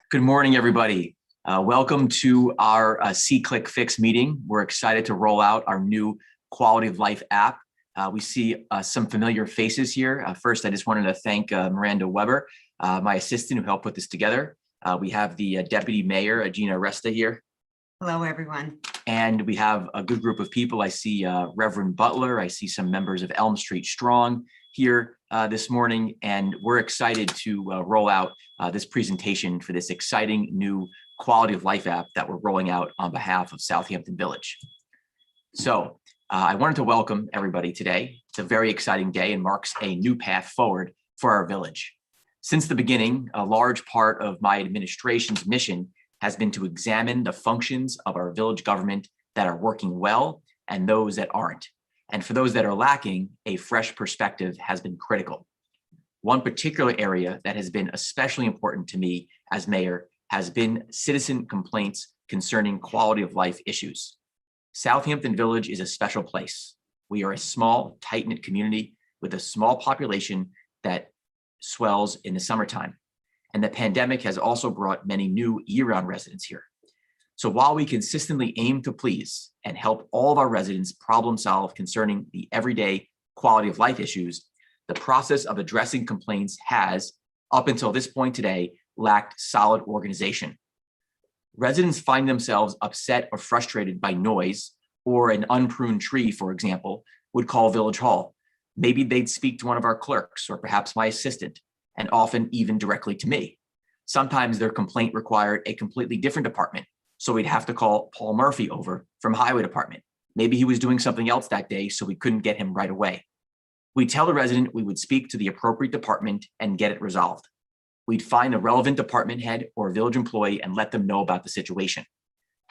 Good morning, everybody. Welcome to our SeeClickFix meeting. We're excited to roll out our new quality of life app. We see some familiar faces here. First, I just wanted to thank Miranda Weber, my assistant who helped put this together. We have the Deputy Mayor, Gina Resta here. Hello, everyone. And we have a good group of people. I see Reverend Butler. I see some members of Elm Street Strong here this morning, and we're excited to roll out this presentation for this exciting new quality of life app that we're rolling out on behalf of Southampton Village. So I wanted to welcome everybody today. It's a very exciting day and marks a new path forward for our village. Since the beginning, a large part of my administration's mission has been to examine the functions of our village government that are working well and those that aren't. And for those that are lacking, a fresh perspective has been critical. One particular area that has been especially important to me as mayor has been citizen complaints concerning quality of life issues. Southampton Village is a special place. We are a small, tight-knit community with a small population that swells in the summertime. And the pandemic has also brought many new year-round residents here. So while we consistently aim to please and help all of our residents problem solve concerning the everyday quality of life issues, the process of addressing complaints has, up until this point today, lacked solid organization. Residents find themselves upset or frustrated by noise, or an unpruned tree, for example, would call Village Hall. Maybe they'd speak to one of our clerks or perhaps my assistant, and often even directly to me. Sometimes their complaint required a completely different department, so we'd have to call Paul Murphy over from Highway Department. Maybe he was doing something else that day, so we couldn't get him right away. We'd tell the resident we would speak to the appropriate department and get it resolved. We'd find a relevant department head or village employee and let them know about the situation.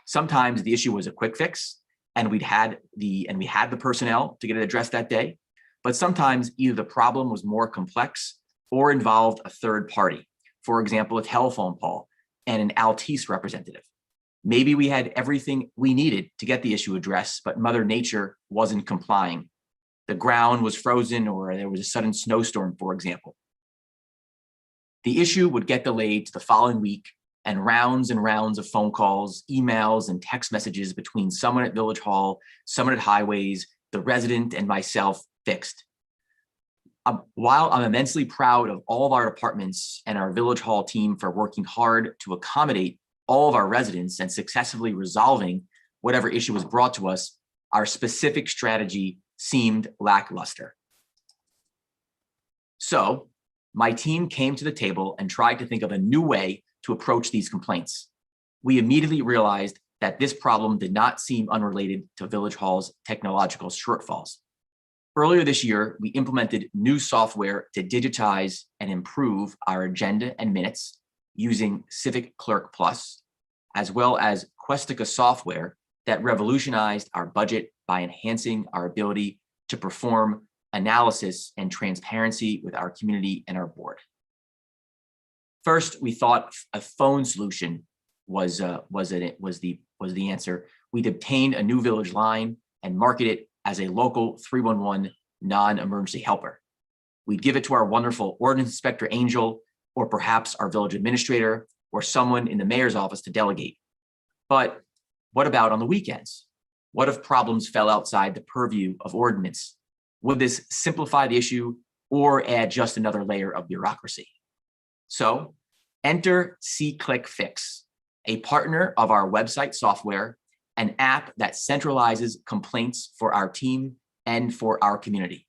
Sometimes the issue was a quick fix, and we had the personnel to get it addressed that day. But sometimes either the problem was more complex or involved a third party. For example, a telephone call and an Altice representative. Maybe we had everything we needed to get the issue addressed, but Mother Nature wasn't complying. The ground was frozen or there was a sudden snowstorm, for example. The issue would get delayed to the following week, and rounds of phone calls, emails, and text messages between someone at Village Hall, someone at Highways, the resident, and myself fixed. While I'm immensely proud of all of our departments and our Village Hall team for working hard to accommodate all of our residents and successfully resolving whatever issue was brought to us, our specific strategy seemed lackluster. So my team came to the table and tried to think of a new way to approach these complaints. We immediately realized that this problem did not seem unrelated to Village Hall's technological shortfalls. Earlier this year, we implemented new software to digitize and improve our agenda and minutes using Civic Clerk Plus, as well as Questica software that revolutionized our budget by enhancing our ability to perform analysis and transparency with our community and our board. First, we thought a phone solution was the answer. We'd obtained a new village line and market it as a local 311 non-emergency helper. We'd give it to our wonderful ordinance inspector, Angel, or perhaps our village administrator, or someone in the mayor's office to delegate. But what about on the weekends? What if problems fell outside the purview of ordinance? Would this simplify the issue or add just another layer of bureaucracy? So enter SeeClickFix, a partner of our website software, an app that centralizes complaints for our team and for our community.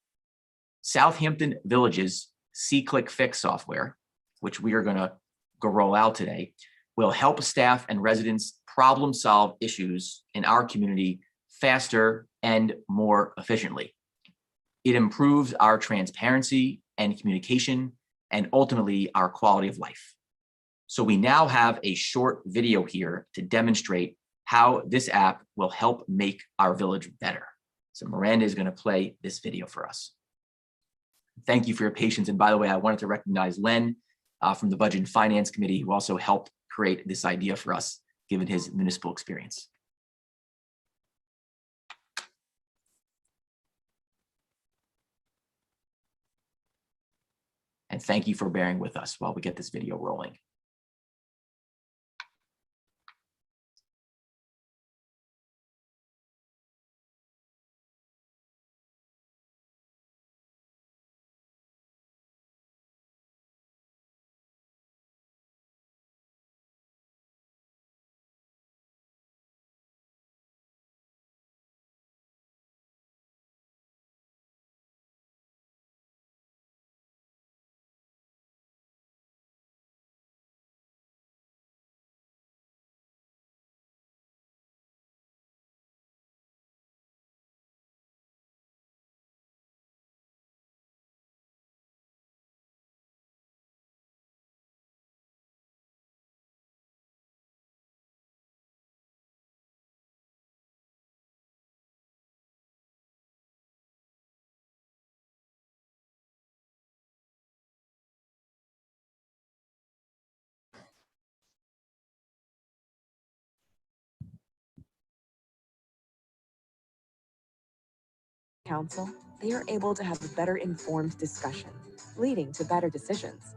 Southampton Village's SeeClickFix software, which we are going to go roll out today, will help staff and residents problem solve issues in our community faster and more efficiently. It improves our transparency and communication and ultimately our quality of life. So we now have a short video here to demonstrate how this app will help make our village better. So Miranda is going to play this video for us. Thank you for your patience. And by the way, I wanted to recognize Len from the Budget and Finance Committee, who also helped create this idea for us, given his municipal experience. And thank you for bearing with us while we get this video rolling. counsel, they are able to have a better informed discussion, leading to better decisions.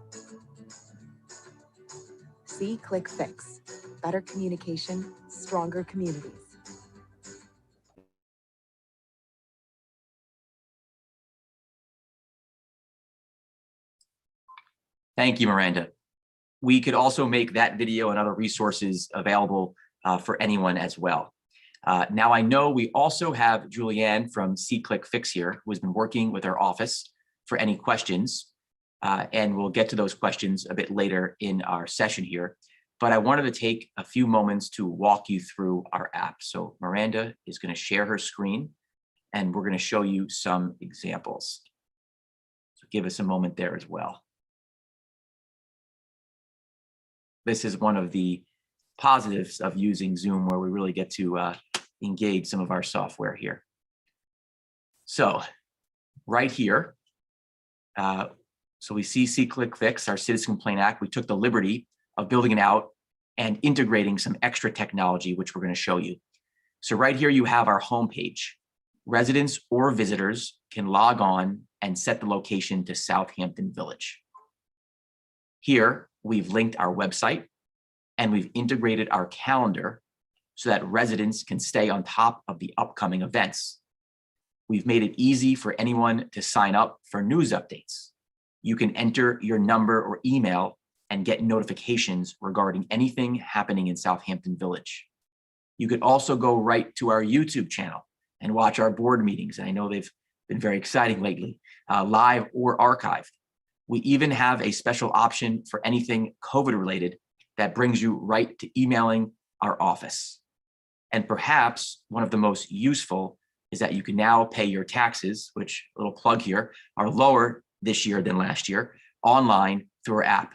SeeClickFix. Better communication, stronger communities. Thank you, Miranda. We could also make that video and other resources available for anyone as well. Now, I know we also have Julianne from SeeClickFix here, who has been working with our office for any questions, and we'll get to those questions a bit later in our session here. But I wanted to take a few moments to walk you through our app. So Miranda is going to share her screen, and we're going to show you some examples. So give us a moment there as well. This is one of the positives of using Zoom, where we really get to engage some of our software here. So right here, so we see SeeClickFix, our Citizen Complaint Act. We took the liberty of building it out and integrating some extra technology, which we're going to show you. So right here, you have our homepage. Residents or visitors can log on and set the location to Southampton Village. Here, we've linked our website and we've integrated our calendar so that residents can stay on top of the upcoming events. We've made it easy for anyone to sign up for news updates. You can enter your number or email and get notifications regarding anything happening in Southampton Village. You could also go right to our YouTube channel and watch our board meetings. And I know they've been very exciting lately, live or archived. We even have a special option for anything COVID related that brings you right to emailing our office. And perhaps one of the most useful is that you can now pay your taxes, which, a little plug here, are lower this year than last year, online through our app.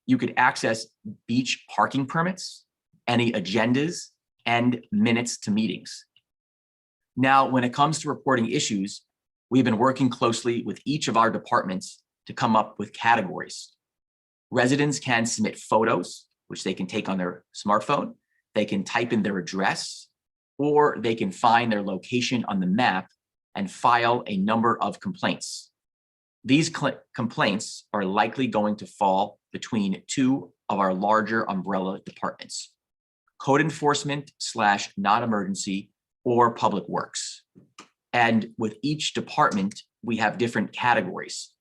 You could access beach parking permits, any agendas, and minutes to meetings. Now, when it comes to reporting issues, we've been working closely with each of our departments to come up with categories. Residents can submit photos, which they can take on their smartphone. They can type in their address, or they can find their location on the map and file a number of complaints. These complaints are likely going to fall between two of our larger umbrella departments: code enforcement / non-emergency, or public works. And with each department, we have different categories.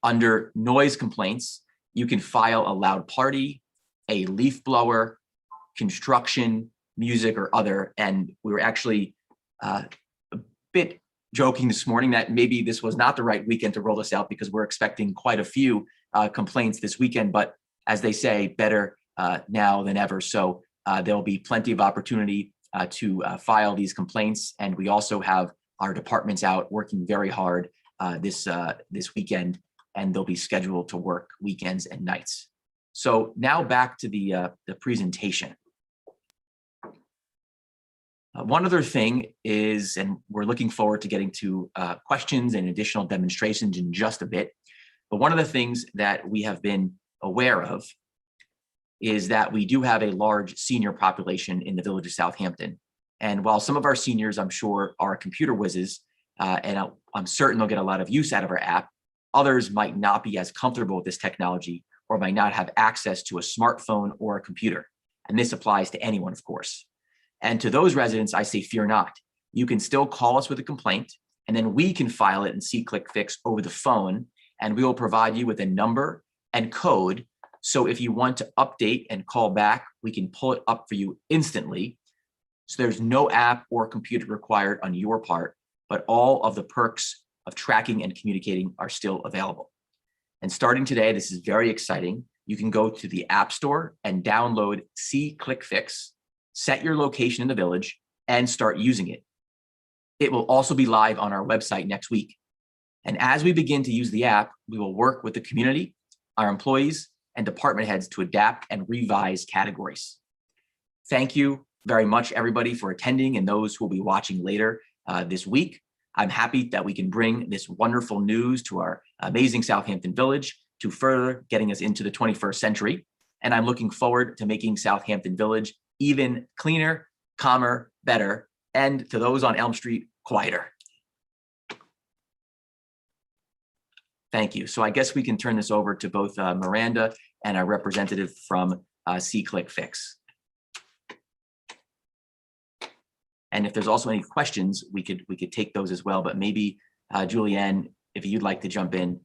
Under noise complaints, you can file a loud party, a leaf blower, construction, music, or other. And we were actually a bit joking this morning that maybe this was not the right weekend to roll this out, because we're expecting quite a few complaints this weekend. But as they say, better now than ever. So there'll be plenty of opportunity to file these complaints. And we also have our departments out working very hard this weekend, and they'll be scheduled to work weekends and nights. So now back to the presentation. One other thing is, and we're looking forward to getting to questions and additional demonstrations in just a bit, but one of the things that we have been aware of is that we do have a large senior population in the village of Southampton. And while some of our seniors, I'm sure, are computer whizzes, and I'm certain they'll get a lot of use out of our app, others might not be as comfortable with this technology or might not have access to a smartphone or a computer. And this applies to anyone, of course. And to those residents, I say, fear not. You can still call us with a complaint, and then we can file it in SeeClickFix over the phone, and we will provide you with a number and code. So if you want to update and call back, we can pull it up for you instantly. So there's no app or computer required on your part, but all of the perks of tracking and communicating are still available. And starting today, this is very exciting. You can go to the App Store and download SeeClickFix, set your location in the village, and start using it. It will also be live on our website next week. And as we begin to use the app, we will work with the community, our employees, and department heads to adapt and revise categories. Thank you very much, everybody, for attending, and those who will be watching later this week. I'm happy that we can bring this wonderful news to our amazing Southampton Village to further getting us into the 21st century. And I'm looking forward to making Southampton Village even cleaner, calmer, better, and to those on Elm Street, quieter. Thank you. So I guess we can turn this over to both Miranda and a representative from SeeClickFix. And if there's also any questions, we could take those as well. But maybe Julianne, if you'd like to jump in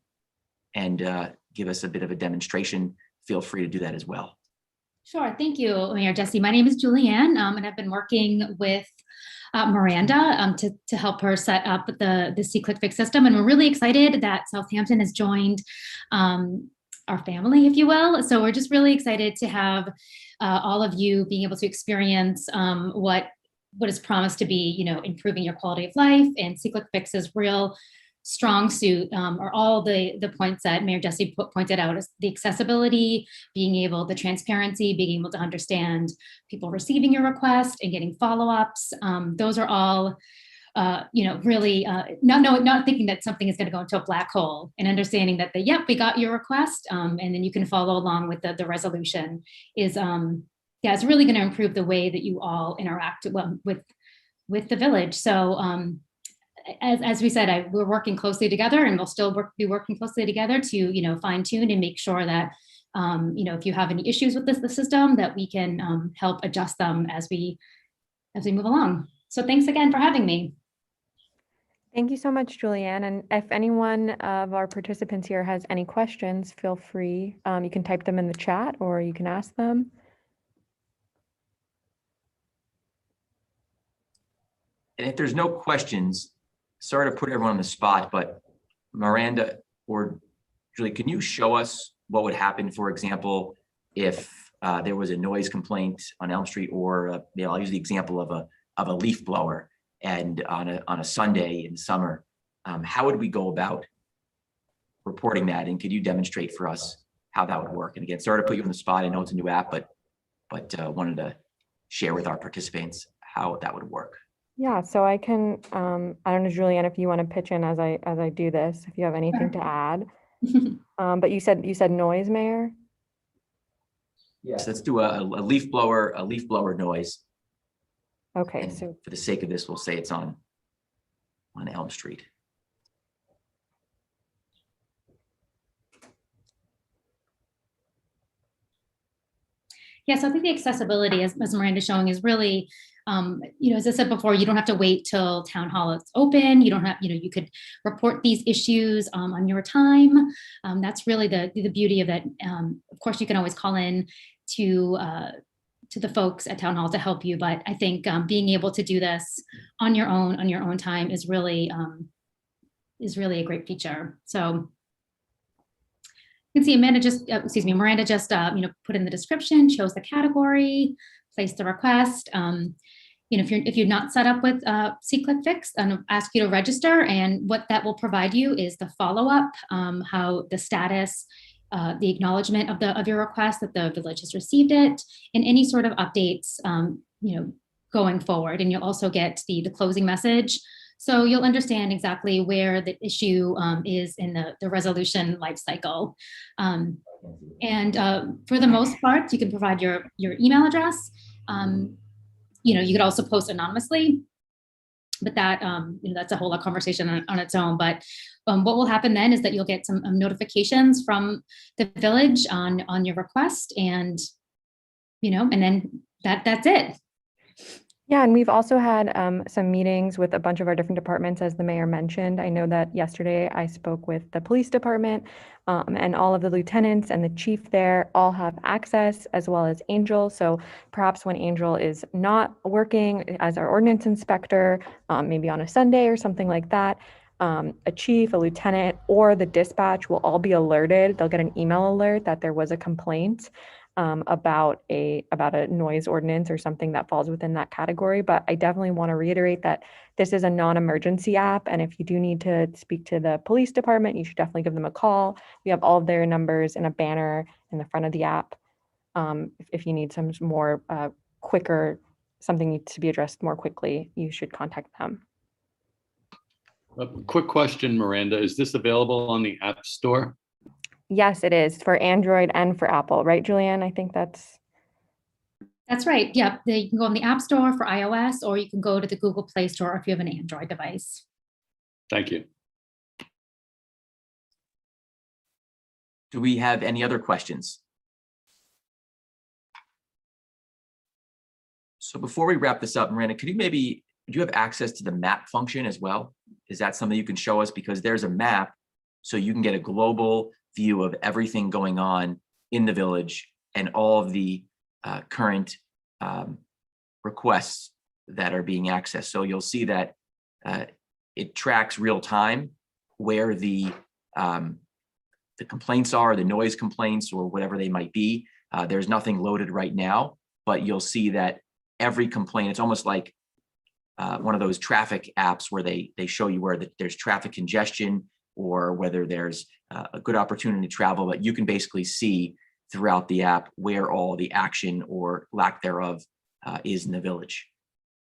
and give us a bit of a demonstration, feel free to do that as well. Sure. Thank you, Mayor Jesse. My name is Julianne, and I've been working with Miranda to help her set up the SeeClickFix system. And we're really excited that Southampton has joined our family, if you will. So we're just really excited to have all of you being able to experience what is promised to be, improving your quality of life. And SeeClickFix's real strong suit are all the points that Mayor Jesse pointed out, is the accessibility, the transparency, being able to understand people receiving your request and getting follow-ups. Those are all, really not thinking that something is going to go into a black hole, and understanding that we got your request, and then you can follow along with the resolution is, it's really going to improve the way that you all interact with the village. So, as we said, we're working closely together, and we'll still be working closely together to, fine tune and make sure that, if you have any issues with the system, that we can help adjust them as we move along. So thanks again for having me. Thank you so much, Julianne. And if anyone of our participants here has any questions, feel free. You can type them in the chat or you can ask them. And if there's no questions, sorry to put everyone on the spot, but Miranda or Julie, can you show us what would happen, for example, if there was a noise complaint on Elm Street, or I'll use the example of a leaf blower, and on a Sunday in summer, how would we go about reporting that? And could you demonstrate for us how that would work? And again, sorry to put you on the spot. I know it's a new app, but wanted to share with our participants how that would work. Yeah, so I can, I don't know, Julianne, if you want to pitch in as I do this, if you have anything to add. But you said noise, Mayor? Yes, let's do a leaf blower noise. Okay, And so for the sake of this, we'll say it's on Elm Street. Yeah, so I think the accessibility, as Miranda's showing, is really, as I said before, you don't have to wait till town hall is open. You don't have, you could report these issues on your time. That's really the beauty of it. Of course, you can always call in to the folks at town hall to help you, but I think being able to do this on your own time is really a great feature. So you can see Miranda just put in the description, chose the category, placed the request. If you're not set up with SeeClickFix, I'll ask you to register, and what that will provide you is the follow-up, how the status, the acknowledgement of your request, that the village has received it, and any sort of updates going forward. And you'll also get the closing message, so you'll understand exactly where the issue is in the resolution life cycle. And for the most part, you can provide your email address. You could also post anonymously, but that that's a whole lot of conversation on its own. But what will happen then is that you'll get some notifications from the village on your request, and and then that's it. yeah, and we've also had some meetings with a bunch of our different departments, as the mayor mentioned. I know that yesterday I spoke with the police department, and all of the lieutenants and the chief there all have access, as well as Angel. So perhaps when Angel is not working as our ordinance inspector, maybe on a Sunday or something like that, a chief, a lieutenant, or the dispatch will all be alerted. They'll get an email alert that there was a complaint about a noise ordinance or something that falls within that category. But I definitely want to reiterate that this is a non-emergency app, and if you do need to speak to the police department, you should definitely give them a call. We have all of their numbers in a banner in the front of the app. If you need some more quicker, something needs to be addressed more quickly, you should contact them. A quick question, Miranda. Is this available on the App Store? Yes, it is, for Android and for Apple, right, Julianne? I think that's right. Yeah, you can go on the App Store for iOS, or you can go to the Google Play Store if you have an Android device. Thank you. Do we have any other questions? So before we wrap this up, Miranda, could you do you have access to the map function as well? Is that something you can show us? Because there's a map, so you can get a global view of everything going on in the village and all of the current requests that are being accessed. So you'll see that it tracks real time where the complaints are, the noise complaints or whatever they might be. There's nothing loaded right now, but you'll see that every complaint, it's almost like one of those traffic apps where they show you where there's traffic congestion or whether there's a good opportunity to travel, but you can basically see throughout the app where all the action or lack thereof is in the village.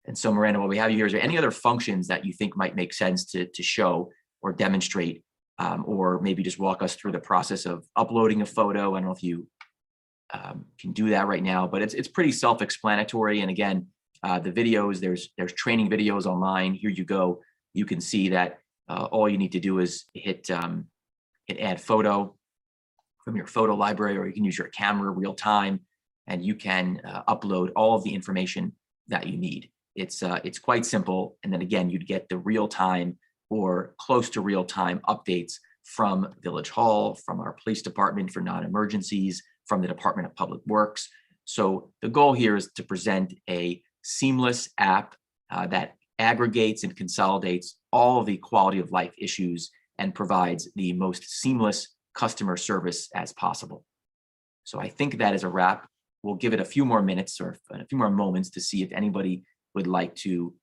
And so Miranda, what we have here is there any other functions that you think might make sense to show or demonstrate, or maybe just walk us through the process of uploading a photo? I don't know if you can do that right now, but it's pretty self-explanatory. And again, the videos, there's training videos online. Here you go. You can see that all you need to do is hit add photo from your photo library, or you can use your camera real time, and you can upload all of the information that you need. It's quite simple. And then again, you'd get the real time or close to real time updates from Village Hall, from our police department for non-emergencies, from the Department of Public Works. So the goal here is to present a seamless app that aggregates and consolidates all of the quality of life issues and provides the most seamless customer service as possible. So I think that is a wrap. We'll give it a few more minutes or a few more moments to see if anybody would like to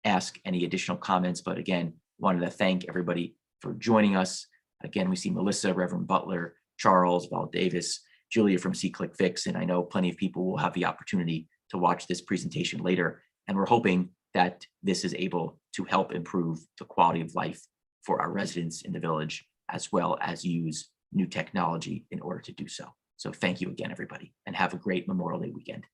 ask any additional comments. But again, wanted to thank everybody for joining us. Again, we see Melissa, Reverend Butler, Charles, Val Davis, Julia from SeeClickFix, and I know plenty of people will have the opportunity to watch this presentation later. And we're hoping that this is able to help improve the quality of life for our residents in the village, as well as use new technology in order to do so. So thank you again, everybody, and have a great Memorial Day weekend.